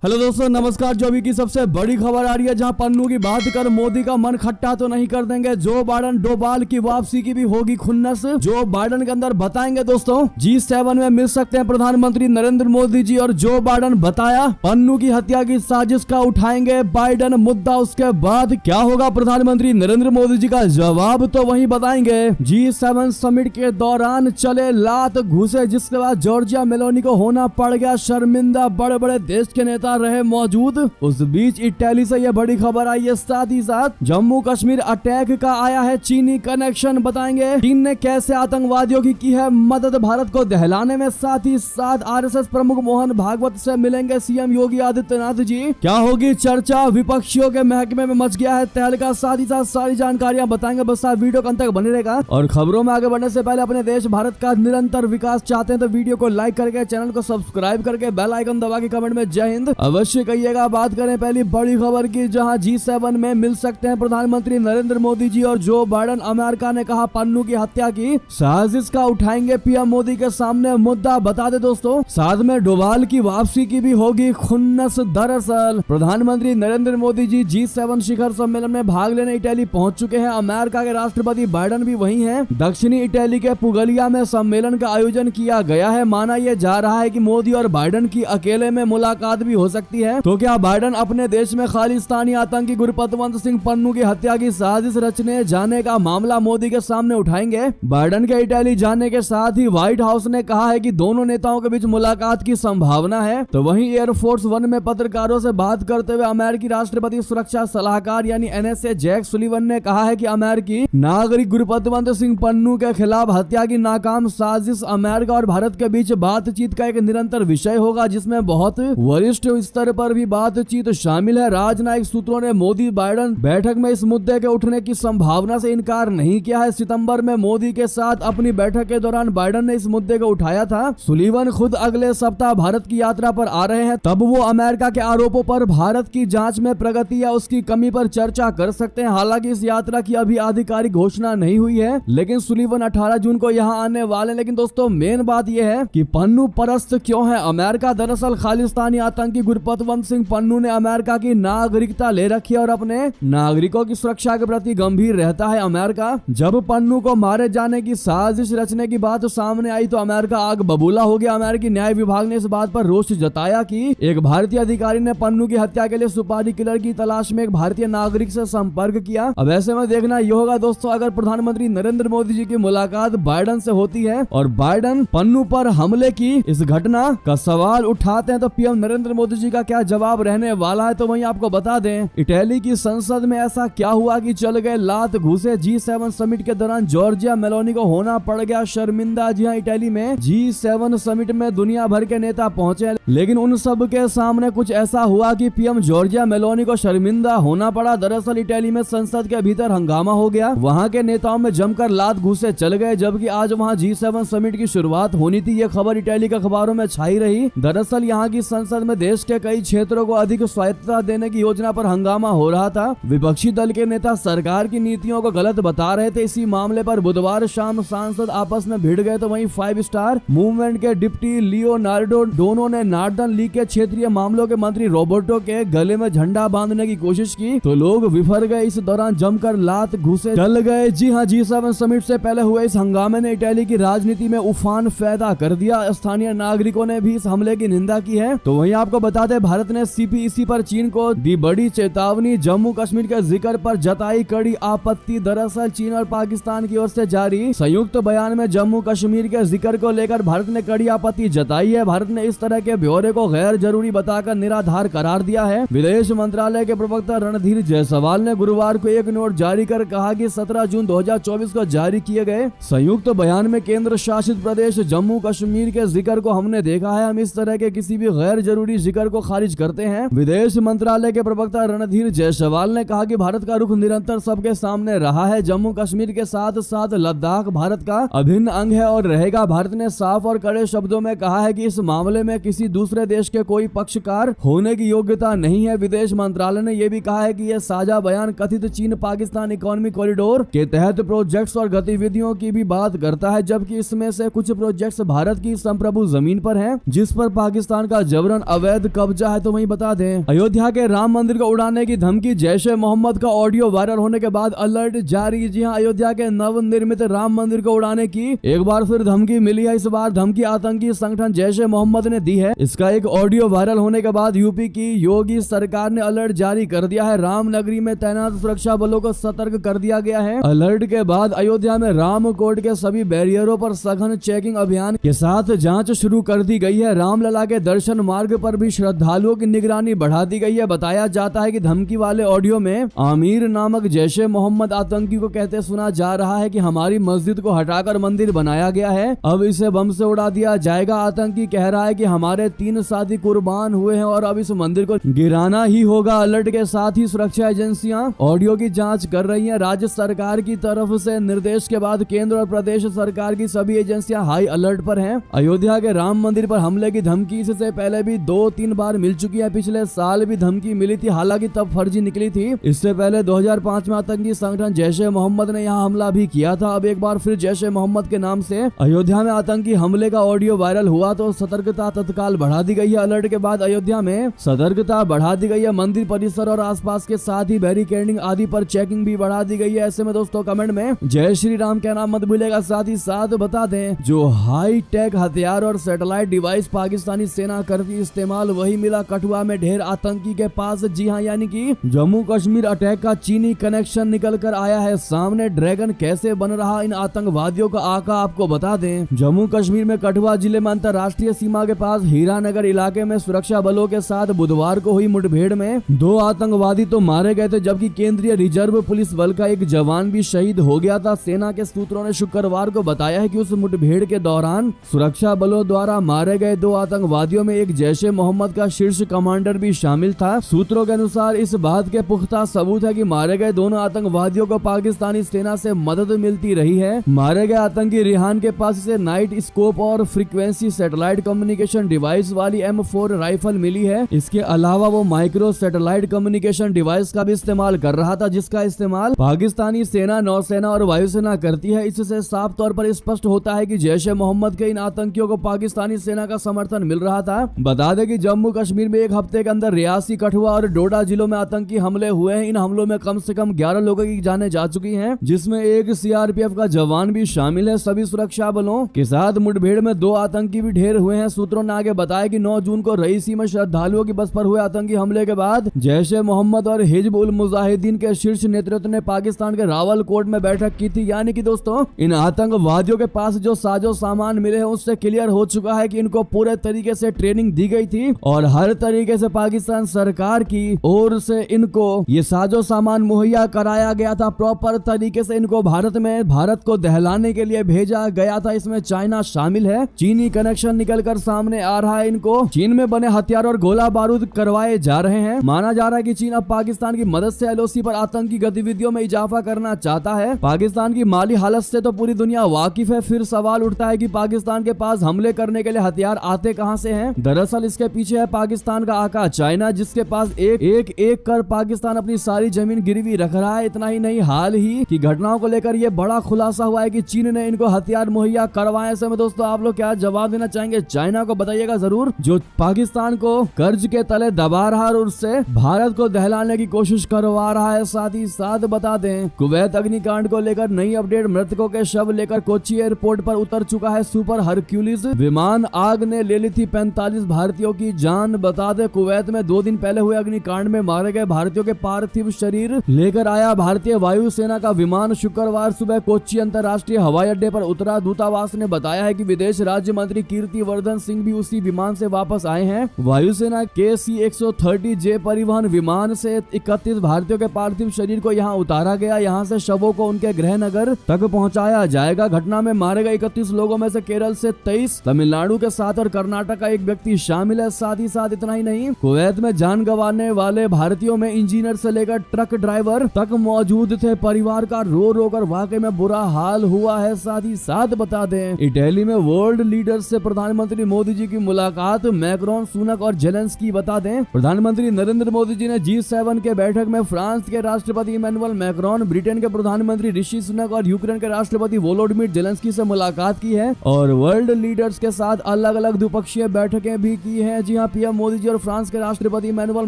Hello दोस्तों, नमस्कार। जो अभी की सबसे बड़ी खबर आ रही है, जहां पन्नू की बात कर मोदी का मन खट्टा तो नहीं कर देंगे। जो बाइडन डोभाल की वापसी की भी होगी खुन्नस। जो बाइडन के अंदर बताएंगे दोस्तों, G7 में मिल सकते हैं प्रधानमंत्री नरेंद्र मोदी जी। और जो बाइडन बताया पन्नू की हत्या की साजिश का उठाएंगे बाइडन मुद्दा। उसके बाद क्या होगा प्रधानमंत्री नरेंद्र मोदी जी का जवाब, तो वही बताएंगे। G7 समिट के दौरान चले लात घुसे, जिसके बाद जॉर्जिया मेलोनी को होना पड़ गया शर्मिंदा। बड़े बड़े देश के नेता रहे मौजूद। उस बीच इटली से यह बड़ी खबर आई है। साथ ही साथ जम्मू कश्मीर अटैक का आया है चीनी कनेक्शन, बताएंगे चीन ने कैसे आतंकवादियों की है मदद भारत को दहलाने में। साथ ही साथ आरएसएस प्रमुख मोहन भागवत से मिलेंगे सीएम योगी आदित्यनाथ जी। क्या होगी चर्चा, विपक्षियों के महकमे में मच गया है तहलका। साथ ही साथ सारी जानकारियां बताएंगे, बस आप वीडियो अंत तक बने रहेगा। और खबरों में आगे बढ़ने से पहले अपने देश भारत का निरंतर विकास चाहते हैं तो वीडियो को लाइक करके, चैनल को सब्सक्राइब करके, बेल आइकन दबा के कमेंट में जय हिंद अवश्य कहिएगा। बात करें पहली बड़ी खबर की, जहां G7 में मिल सकते हैं प्रधानमंत्री नरेंद्र मोदी जी और जो बाइडन। अमेरिका ने कहा पन्नू की हत्या की साजिश का उठाएंगे पीएम मोदी के सामने मुद्दा। बता दे दोस्तों, साथ में डोभाल की वापसी की भी होगी खुन्नस। दरअसल प्रधानमंत्री नरेंद्र मोदी जी G7 शिखर सम्मेलन में भाग लेने इटली पहुंच चुके हैं। अमेरिका के राष्ट्रपति बाइडन भी वहीं हैं। दक्षिणी इटली के पुगलिया में सम्मेलन का आयोजन किया गया है। माना यह जा रहा है कि मोदी और बाइडन की अकेले में मुलाकात भी हो सकती है। तो क्या बाइडन अपने देश में खालिस्तानी आतंकी गुरपतवंत सिंह पन्नू की हत्या की साजिश रचने जाने का मामला मोदी के सामने उठाएंगे। बाइडन के इटली जाने के साथ ही व्हाइट हाउस ने कहा है कि दोनों नेताओं के बीच मुलाकात की संभावना है। तो वहीं एयरफोर्स वन में पत्रकारों से बात करते हुए अमेरिकी राष्ट्रपति सुरक्षा सलाहकार यानी NSA जैक सुलिवन ने कहा है कि अमेरिकी नागरिक गुरपतवंत सिंह पन्नू के खिलाफ हत्या की नाकाम साजिश अमेरिका और भारत के बीच बातचीत का एक निरंतर विषय होगा, जिसमें बहुत वरिष्ठ स्तर पर भी बातचीत शामिल है। राजनयिक सूत्रों ने मोदी बाइडन बैठक में इस मुद्दे के उठने की संभावना से इनकार नहीं किया है। सितंबर में मोदी के साथ अपनी बैठक के दौरान बाइडन ने इस मुद्दे को उठाया था। सुलिवन खुद अगले सप्ताह भारत की यात्रा पर आ रहे हैं, तब वो अमेरिका के आरोपों पर भारत की जांच में प्रगति या उसकी कमी पर चर्चा कर सकते हैं। हालांकि इस यात्रा की अभी आधिकारिक घोषणा नहीं हुई है, लेकिन सुलिवन 18 जून को यहाँ आने वाले। लेकिन दोस्तों, मेन बात यह है कि पन्नू परस्त क्यों है अमेरिका। दरअसल खालिस्तानी आतंकी गुरपतवंत सिंह पन्नू ने अमेरिका की नागरिकता ले रखी है और अपने नागरिकों की सुरक्षा के प्रति गंभीर रहता है अमेरिका। जब पन्नू को मारे जाने की साजिश रचने की बात सामने आई तो अमेरिका आग बबूला हो गया। अमेरिकी न्याय विभाग ने इस बात पर रोष जताया कि एक भारतीय अधिकारी ने पन्नू की हत्या के लिए सुपारी किलर की तलाश में एक भारतीय नागरिक से संपर्क किया। अब ऐसे में देखना यह होगा दोस्तों, अगर प्रधानमंत्री नरेंद्र मोदी जी की मुलाकात बाइडन से होती है और बाइडन पन्नू पर हमले की इस घटना का सवाल उठाते हैं, तो पीएम नरेंद्र मोदी जी का क्या जवाब रहने वाला है। तो वहीं आपको बता दें, इटली की संसद में ऐसा क्या हुआ कि चल गए लात घुसे। G7 समिट के दौरान जॉर्जिया मेलोनी को होना पड़ गया शर्मिंदा। जी हां, इटली में G7 समिट में दुनिया भर के नेता पहुंचे, लेकिन उन सब के सामने कुछ ऐसा हुआ कि पीएम जॉर्जिया मेलोनी को शर्मिंदा होना पड़ा। दरअसल इटली में संसद के भीतर हंगामा हो गया। वहां के नेताओं में जमकर लात घुसे चल गए, जबकि आज वहां G7 समिट की शुरुआत होनी थी। यह खबर इटली के अखबारों में छाई रही। दरअसल यहाँ की संसद में देश के कई क्षेत्रों को अधिक स्वायत्तता देने की योजना पर हंगामा हो रहा था। विपक्षी दल के नेता सरकार की नीतियों को गलत बता रहे थे। इसी मामले पर बुधवार शाम सांसद आपस में भिड़ गए। तो वहीं 5 स्टार मूवमेंट के डिप्टी लियोनार्डो डोनो ने नॉर्दर्न लीग के क्षेत्रीय मामलों के मंत्री रॉबर्टो के गले में झंडा बांधने की कोशिश की, तो लोग विफर गए। इस दौरान जमकर लात घुसे चल गए। जी हाँ, G7 समिट से पहले हुए इस हंगामे ने इटली की राजनीति में उफान पैदा कर दिया। स्थानीय नागरिकों ने भी इस हमले की निंदा की है। तो वहीं आपको बता दें, भारत ने CPEC पर चीन को दी बड़ी चेतावनी। जम्मू कश्मीर के जिक्र पर जताई कड़ी आपत्ति। दरअसल चीन और पाकिस्तान की ओर से जारी संयुक्त बयान में जम्मू कश्मीर के जिक्र को लेकर भारत ने कड़ी आपत्ति जताई है। भारत ने इस तरह के ब्यौरे को गैर जरूरी बताकर निराधार करार दिया है। विदेश मंत्रालय के प्रवक्ता रणधीर जायसवाल ने गुरुवार को एक नोट जारी कर कहा कि 17 जून 2024 को जारी किए गए संयुक्त बयान में केंद्र शासित प्रदेश जम्मू कश्मीर के जिक्र को हमने देखा है। हम इस तरह के किसी भी गैर जरूरी जिक्र को खारिज करते हैं। विदेश मंत्रालय के प्रवक्ता रणधीर जायसवाल ने कहा कि भारत का रुख निरंतर सबके सामने रहा है। जम्मू कश्मीर के साथ साथ लद्दाख भारत का अभिन्न अंग है और रहेगा। भारत ने साफ और कड़े शब्दों में कहा है कि इस मामले में किसी दूसरे देश के कोई पक्षकार होने की योग्यता नहीं है। विदेश मंत्रालय ने यह भी कहा है कि यह साझा बयान कथित चीन पाकिस्तान इकोनॉमिक कॉरिडोर के तहत प्रोजेक्ट्स और गतिविधियों की भी बात करता है, जबकि इसमें से कुछ प्रोजेक्ट्स भारत की संप्रभु जमीन पर हैं, जिस पर पाकिस्तान का जबरन अवैध कब्जा है। तो वहीं बता दें, अयोध्या के राम मंदिर को उड़ाने की धमकी, जैश ए मोहम्मद का ऑडियो वायरल होने के बाद अलर्ट जारी। जी हां, अयोध्या के नवनिर्मित राम मंदिर को उड़ाने की एक बार फिर धमकी मिली है। इस बार धमकी आतंकी संगठन जैश ए मोहम्मद ने दी है। इसका एक ऑडियो वायरल होने के बाद यूपी की योगी सरकार ने अलर्ट जारी कर दिया है। रामनगरी में तैनात सुरक्षा बलों को सतर्क कर दिया गया है। अलर्ट के बाद अयोध्या में रामकोट के सभी बैरियरों पर सघन चेकिंग अभियान के साथ जांच शुरू कर दी गई है। रामलला के दर्शन मार्ग पर भी श्रद्धालुओं की निगरानी बढ़ा दी गई है। बताया जाता है कि धमकी वाले ऑडियो में आमिर नामक जैश ए मोहम्मद आतंकी को कहते सुना जा रहा है कि हमारी मस्जिद को हटाकर मंदिर बनाया गया है, अब इसे बम से उड़ा दिया जाएगा। आतंकी कह रहा है कि हमारे 3 साथी कुर्बान हुए हैं और अब इस मंदिर को गिराना ही होगा। अलर्ट के साथ ही सुरक्षा एजेंसियां ऑडियो की जांच कर रही हैं। राज्य सरकार की तरफ से निर्देश के बाद केंद्र और प्रदेश सरकार की सभी एजेंसियां हाई अलर्ट पर हैं। अयोध्या के राम मंदिर पर हमले की धमकी इससे पहले भी 2-3 बार मिल चुकी है। पिछले साल भी धमकी मिली थी, हालांकि तब फर्जी निकली थी। इससे पहले 2005 में आतंकी संगठन जैश ए मोहम्मद ने यहां हमला भी किया था। अब एक बार फिर जैश ए मोहम्मद के नाम से अयोध्या में आतंकी हमले का ऑडियो वायरल हुआ तो सतर्कता तत्काल बढ़ा दी गई है। अलर्ट के बाद अयोध्या में सतर्कता बढ़ा दी गई है। मंदिर परिसर और आसपास के साथ ही बैरिकेडिंग आदि पर चेकिंग भी बढ़ा दी गई है। ऐसे में दोस्तों कमेंट में जय श्री राम कहना मत भूलिएगा। साथ ही साथ बता दें, जो हाई टेक हथियार और सैटेलाइट डिवाइस पाकिस्तानी सेना करती इस्तेमाल, वही मिला कठुआ में ढेर आतंकी के पास। जी हां, यानी कि जम्मू कश्मीर अटैक का चीनी कनेक्शन निकल कर आया है सामने। ड्रैगन कैसे बन रहा इन आतंकवादियों का आका, आपको बता दें, जम्मू कश्मीर में कठुआ जिले में अंतर्राष्ट्रीय सीमा के पास हीरानगर इलाके में सुरक्षा बलों के साथ बुधवार को हुई मुठभेड़ में 2 आतंकवादी तो मारे गए थे, जबकि केंद्रीय रिजर्व पुलिस बल का एक जवान भी शहीद हो गया था। सेना के सूत्रों ने शुक्रवार को बताया है कि उस मुठभेड़ के दौरान सुरक्षा बलों द्वारा मारे गए 2 आतंकवादियों में एक जैश ए मोहम्मद का शीर्ष कमांडर भी शामिल था। सूत्रों के अनुसार इस बात के पुख्ता सबूत है कि मारे गए दोनों आतंकवादियों को पाकिस्तानी सेना से मदद मिलती रही है। मारे गए आतंकी रिहान के पास से नाइट स्कोप और फ्रीक्वेंसी सैटेलाइट कम्युनिकेशन डिवाइस वाली M4 राइफल मिली है। इसके अलावा वो माइक्रो सैटेलाइट कम्युनिकेशन डिवाइस का भी इस्तेमाल कर रहा था, जिसका इस्तेमाल पाकिस्तानी सेना, नौसेना और वायुसेना करती है। इससे साफ तौर पर स्पष्ट होता है कि जैश ए मोहम्मद के इन आतंकियों को पाकिस्तानी सेना का समर्थन मिल रहा था। बता दें कि जम्मू कश्मीर में एक हफ्ते के अंदर रियासी, कठुआ और डोडा जिलों में आतंकी हमले हुए हैं। इन हमलों में कम से कम 11 लोगों की जानें जा चुकी हैं, जिसमें एक CRPF का जवान भी शामिल है। सभी सुरक्षा बलों के साथ मुठभेड़ में 2 आतंकी भी ढेर हुए हैं। सूत्रों ने आगे बताया कि 9 जून को रईसी में श्रद्धालुओं की बस पर हुए आतंकी हमले के बाद जैश ए मोहम्मद और हिजब उल मुजाहिदीन के शीर्ष नेतृत्व ने पाकिस्तान के रावलकोट में बैठक की थी। यानी कि दोस्तों, इन आतंकवादियों के पास जो साजो सामान मिले हैं उससे क्लियर हो चुका है कि इनको पूरे तरीके से ट्रेनिंग दी गई थी और हर तरीके से पाकिस्तान सरकार की ओर से इनको ये साजो सामान मुहैया कराया गया था। प्रॉपर तरीके से इनको भारत को दहलाने के लिए भेजा गया था। इसमें चाइना शामिल है। चीनी कनेक्शन निकलकर सामने आ रहा है। इनको चीन में बने हथियार और गोला बारूद करवाए जा रहे हैं। माना जा रहा है कि चीन अब पाकिस्तान की मदद से LOC पर आतंकी गतिविधियों में इजाफा करना चाहता है। पाकिस्तान की माली हालत से तो पूरी दुनिया वाकिफ है। फिर सवाल उठता है कि पाकिस्तान के पास हमले करने के लिए हथियार आते कहां से हैं? दरअसल इसके पीछे है पाकिस्तान का आका चाइना, जिसके पास एक कर पाकिस्तान अपनी सारी जमीन गिरवी रख रहा है। इतना ही नहीं, हाल ही की घटनाओं को लेकर यह बड़ा खुलासा हुआ है कि चीन ने इनको हथियार मुहैया करवाए। ऐसे में दोस्तों, आप लोग क्या जवाब देना चाहेंगे चाइना को? बताइएगा जरूर, जो पाकिस्तान को कर्ज के तले दबा रहा है और उससे भारत को दहलाने की कोशिश करवा रहा है। साथ ही साथ बता दें, कुवैत अग्निकांड को लेकर नई अपडेट। मृतकों के शव लेकर कोची एयरपोर्ट पर उतर चुका है सुपर हरक्यूलिस विमान। आग ने ले ली थी 45 भारतीयों की जान। बता दें, कुवैत में 2 दिन पहले हुए अग्निकांड में मारे गए भारतीयों के पार्थिव शरीर लेकर आया भारतीय वायुसेना का विमान शुक्रवार सुबह कोच्चि अंतर्राष्ट्रीय हवाई अड्डे पर उतरा। दूतावास ने बताया है कि विदेश राज्य मंत्री कीर्तिवर्धन सिंह भी उसी विमान से वापस आए हैं। वायुसेना के C-130J परिवहन विमान से 31 भारतीयों के पार्थिव शरीर को यहां उतारा गया। यहां से शवों को उनके गृह नगर तक पहुंचाया जाएगा। घटना में मारे गए 31 लोगों में से केरल से 23, तमिलनाडु के 7 और कर्नाटक का 1 व्यक्ति शामिल है। साथ ही साथ इतना ही नहीं, कुवैत में जान गंवाने वाले भारतीयों में इंजीनियर से लेकर ट्रक ड्राइवर तक मौजूद थे। परिवार का रो कर वाकई में बुरा हाल हुआ है। साथ ही साथ बता दें, इटली में वर्ल्ड लीडर्स से प्रधानमंत्री मोदी जी की मुलाकात। मैक्रोन, सुनक और जेलेंस्की। बता दें, प्रधानमंत्री नरेंद्र मोदी जी ने G7 के बैठक में फ्रांस के राष्ट्रपति इमैनुअल मैक्रोन, ब्रिटेन के प्रधानमंत्री ऋषि सुनक और यूक्रेन के राष्ट्रपति वोलोडिमिर जेलेंस्की से मुलाकात की है और वर्ल्ड लीडर्स के साथ अलग अलग द्विपक्षीय बैठकें भी की हैं। जी हाँ पीएम मोदी जी और फ्रांस के राष्ट्रपति इमैनुअल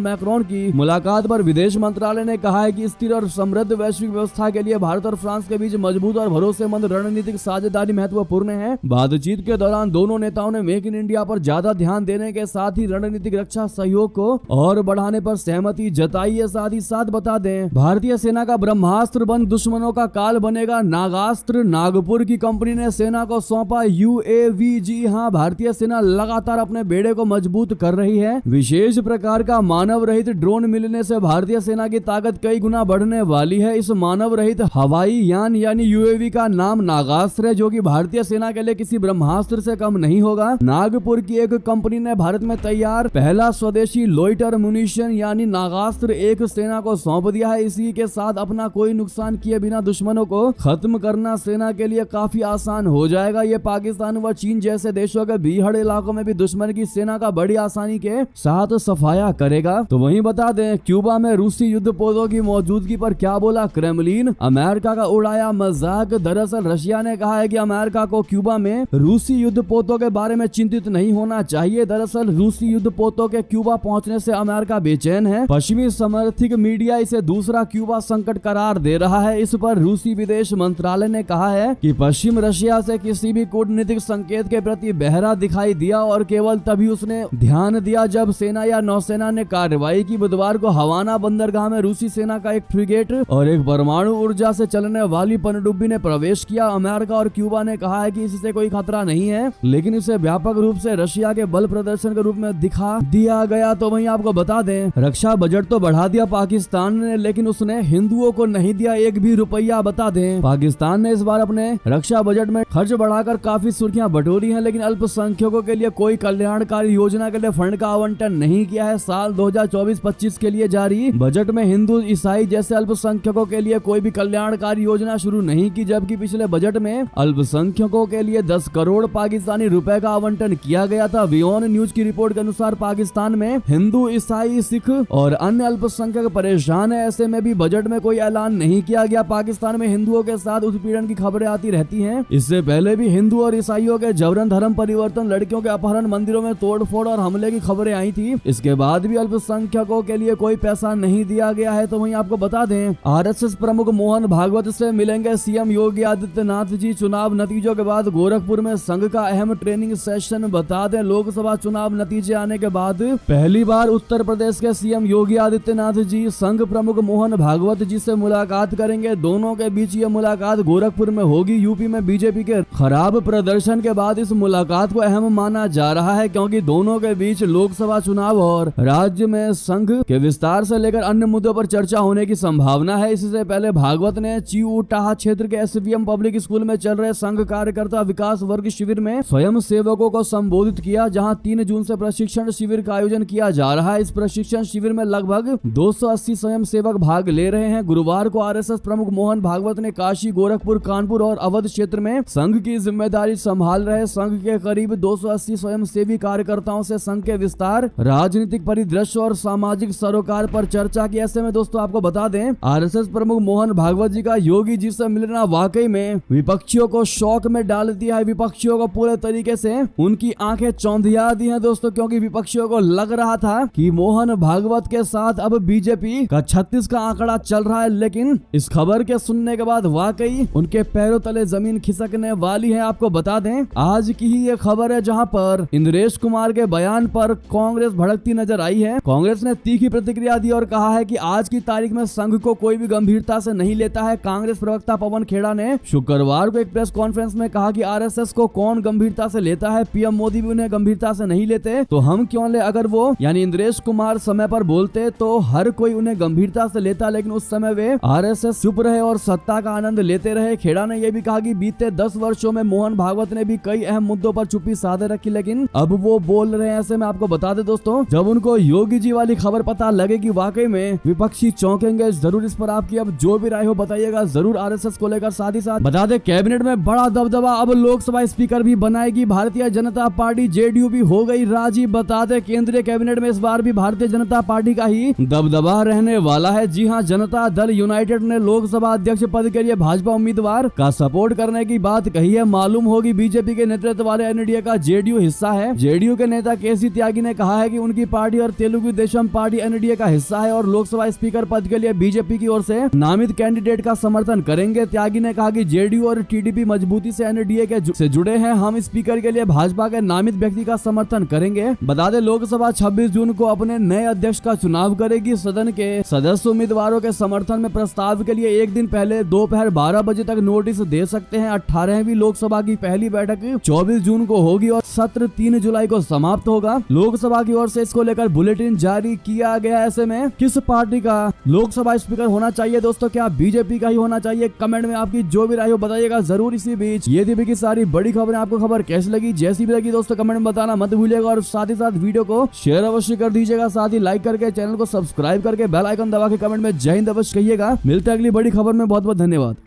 मैक्रोन की मुलाकात पर विदेश मंत्रालय ने कहा है कि स्थिर और समृद्ध वैश्विक व्यवस्था के लिए भारत और फ्रांस के बीच मजबूत और भरोसेमंद रणनीतिक साझेदारी महत्वपूर्ण है। बातचीत के दौरान दोनों नेताओं ने मेक इन इंडिया पर ज्यादा ध्यान देने के साथ ही रणनीतिक रक्षा सहयोग को और बढ़ाने पर सहमति जताई है। साथ ही साथ बता दें, भारतीय सेना का ब्रह्मास्त्र बंद दुश्मनों का काल बनेगा नागास्त्र। नागपुर की कंपनी ने सेना को सौंपा UAV। जी हाँ, भारतीय सेना लगातार अपने बेड़े को मजबूत कर रही है। विशेष प्रकार का मानव रहित ड्रोन मिलने से भारतीय सेना की ताकत कई गुना बढ़ने वाली है। इस मानव रहित हवाई यान यानी UAV का नाम नागास्त्र है, जो कि भारतीय सेना के लिए किसी ब्रह्मास्त्र से कम नहीं होगा। नागपुर की एक कंपनी ने भारत में तैयार पहला स्वदेशी लोइटर म्यूनिशन यानी नागास्त्र एक सेना को सौंप दिया है। इसी के साथ अपना कोई नुकसान किए बिना दुश्मनों को खत्म करना सेना के लिए काफी आसान हो जाएगा। ये पाकिस्तान व चीन जैसे देशों के बीहड़ इलाकों में भी दुश्मन की सेना का बड़ी आसानी के साथ सफाया करेगा। तो वहीं बता दें, क्यूबा में रूसी युद्धपोतों की मौजूदगी पर क्या बोला क्रेमलिन, अमेरिका का उड़ाया मजाक। दरअसल रशिया ने कहा है कि अमेरिका को क्यूबा में रूसी युद्धपोतों के बारे में चिंतित नहीं होना चाहिए। दरअसल रूसी युद्धपोतों के क्यूबा पहुंचने से अमेरिका बेचैन है। पश्चिमी समर्थित मीडिया इसे दूसरा क्यूबा संकट करार दे रहा है। इस पर रूसी विदेश मंत्रालय ने कहा है कि पश्चिम रशिया से किसी भी कूटनीतिक संकेत के प्रति बहरा दिखाई दिया और केवल तभी उसने ध्यान दिया जब सेना या नौसेना ने कार्रवाई की। बुधवार को हवाना बंदरगाह में रूसी सेना का एक फ्रिगेट और एक परमाणु ऊर्जा से चलने वाली पनडुब्बी ने प्रवेश किया। अमेरिका और क्यूबा ने कहा है कि इससे कोई खतरा नहीं है, लेकिन इसे व्यापक रूप से रशिया के बल प्रदर्शन के रूप में दिखा दिया गया। तो वहीं आपको बता दें, रक्षा बजट तो बढ़ा दिया पाकिस्तान ने, लेकिन उसने हिंदुओं को नहीं दिया एक भी रुपया। बता दें, पाकिस्तान ने इस बार अपने रक्षा बजट में खर्च बढ़ाकर काफी सुर्खियां बटोरी हैं, लेकिन अल्पसंख्यकों के लिए कोई कल्याणकारी योजना के लिए फंड का आवंटन नहीं किया है। साल 2024-25 के लिए जारी बजट में हिंदू ईसाई जैसे अल्पसंख्यकों के लिए कोई भी कल्याणकारी योजना शुरू नहीं की, जबकि पिछले बजट में अल्पसंख्यकों के लिए 10 करोड़ पाकिस्तानी रुपए का आवंटन किया गया था। वियोन न्यूज की रिपोर्ट के अनुसार पाकिस्तान में हिंदू, ईसाई, सिख और अन्य अल्पसंख्यक परेशान है। ऐसे में भी बजट में कोई ऐलान नहीं किया गया। पाकिस्तान में हिंदुओं के साथ उत्पीड़न की खबरें आती रहती हैं। इससे पहले भी हिंदू और ईसाइयों के जबरन धर्म परिवर्तन, लड़कियों के अपहरण, मंदिरों में तोड़फोड़ और हमले की खबरें आई थी। इसके बाद भी अल्पसंख्यकों के लिए कोई पैसा नहीं दिया गया है। तो वहीं आपको बता दें, RSS प्रमुख मोहन भागवत से मिलेंगे सीएम योगी आदित्यनाथ जी। चुनाव नतीजों के बाद गोरखपुर में संघ का अहम ट्रेनिंग सेशन। बता दें, लोकसभा चुनाव नतीजे आने के बाद पहली बार उत्तर प्रदेश के सीएम योगी आदित्यनाथ जी संघ प्रमुख मोहन भागवत जी से मुलाकात करेंगे। दोनों के बीच ये मुलाकात गोरखपुर में होगी। यूपी में बीजेपी के खराब प्रदर्शन के बाद इस मुलाकात को अहम माना जा रहा है, क्योंकि दोनों के बीच लोकसभा चुनाव और राज्य में संघ के विस्तार से लेकर अन्य मुद्दों पर चर्चा होने की संभावना है। इससे पहले भागवत ने चिऊटाहा क्षेत्र के SVM पब्लिक स्कूल में चल रहे संघ कार्यकर्ता विकास वर्ग शिविर में स्वयं सेवकों को संबोधित किया, जहां 3 जून से प्रशिक्षण शिविर का आयोजन किया जा रहा है। इस प्रशिक्षण शिविर में लगभग 280 स्वयं सेवक भाग ले रहे हैं। गुरुवार को RSS प्रमुख मोहन भागवत ने काशी, गोरखपुर, कानपुर और अवध क्षेत्र में संघ की जिम्मेदारी संभाल रहे संघ के करीब 280 स्वयंसेवी कार्यकर्ताओं से संघ के विस्तार, राजनीतिक परिदृश्य और सामाजिक सरोकार पर चर्चा की। ऐसे में दोस्तों आपको बता दें, RSS प्रमुख मोहन भागवत जी का योगी जी से मिलना वाकई में विपक्षियों को शौक में डाल दिया है। विपक्षियों को पूरे तरीके से उनकी आंखें चौंधिया दी हैं दोस्तों, क्योंकि विपक्षियों को लग रहा था कि मोहन भागवत के साथ अब बीजेपी का 36 का आंकड़ा चल रहा है, लेकिन इस खबर के सुनने के बाद वाकई उनके पैरों तले जमीन खिसकने वाली है। आपको बता दें, आज की ही ये खबर है जहां पर इंद्रेश कुमार के बयान पर कांग्रेस भड़कती नजर आई है। कांग्रेस ने तीखी प्रतिक्रिया दी और कहा है कि आज की तारीख में संघ को कोई भी गंभीरता से नहीं लेता है। कांग्रेस प्रवक्ता पवन खेड़ा ने शुक्रवार को एक प्रेस कॉन्फ्रेंस में कहा कि RSS को कौन गंभीरता से लेता है, पीएम मोदी भी उन्हें गंभीरता से नहीं लेते, तो हम क्यों ले। अगर वो यानी इंद्रेश कुमार समय पर बोलते तो हर कोई उन्हें गंभीरता से लेता, लेकिन उस समय वे RSS चुप रहे और सत्ता का आनंद लेते रहे। खेड़ा ने यह भी कहा कि बीते 10 वर्षों में मोहन भागवत ने भी कई अहम मुद्दों पर चुप्पी साधे रखी, लेकिन अब वो बोल रहे हैं। ऐसे में आपको बता दें दोस्तों, जब उनको योगी जी वाली खबर पता लगेगी वाकई में विपक्षी चौंकेंगे। जरूर इस पर आपकी अब जो भी राय हो बताइएगा जरूर RSS को लेकर। साथ ही साथ बता दें, कैबिनेट में बड़ा दबदबा, अब लोकसभा स्पीकर भी बनाएगी भारतीय जनता पार्टी। JDU भी हो गई राजी। बता दें, केंद्रीय कैबिनेट में इस बार भी भारतीय जनता पार्टी का ही दबदबा रहने वाला है। जी हां, जनता दल यूनाइटेड ने लोकसभा अध्यक्ष पद के लिए भाजपा उम्मीदवार का सपोर्ट करने की बात कही है। मालूम होगी बीजेपी के नेतृत्व वाले NDA का JDU हिस्सा है। JDU के नेता KC तेजस्वी त्यागी ने कहा है कि उनकी पार्टी और तेलुगु देशम पार्टी एनडीए का हिस्सा है और लोकसभा स्पीकर पद के लिए बीजेपी की ओर से नामित कैंडिडेट का समर्थन करेंगे। त्यागी ने कहा कि जेडीयू और टीडीपी मजबूती से एनडीए से जुड़े हैं। हम स्पीकर के लिए भाजपा के नामित व्यक्ति का समर्थन करेंगे। बता दें, लोकसभा 26 जून को अपने नए अध्यक्ष का चुनाव करेगी। सदन के सदस्य उम्मीदवारों के समर्थन में प्रस्ताव के लिए एक दिन पहले दोपहर 12 बजे तक नोटिस दे सकते हैं। 18वीं लोकसभा की पहली बैठक 24 जून को होगी और सत्र 3 जुलाई को समाप्त होगा। लोकसभा की ओर से इसको लेकर बुलेटिन जारी किया गया। ऐसे में किस पार्टी का लोकसभा स्पीकर होना चाहिए दोस्तों, क्या बीजेपी का ही होना चाहिए? कमेंट में आपकी जो भी राय हो बताइएगा जरूर। इसी बीच ये थी की सारी बड़ी खबरें। आपको खबर कैसी लगी? जैसी भी लगी दोस्तों कमेंट में बताना मत भूलिएगा और साथ ही साथ वीडियो को शेयर अवश्य कर दीजिएगा। साथ ही लाइक करके चैनल को सब्सक्राइब करके बेल आइकन दबा के कमेंट में जय हिंद अवश्य कहिएगा। मिलते हैं अगली बड़ी खबर में। बहुत बहुत धन्यवाद।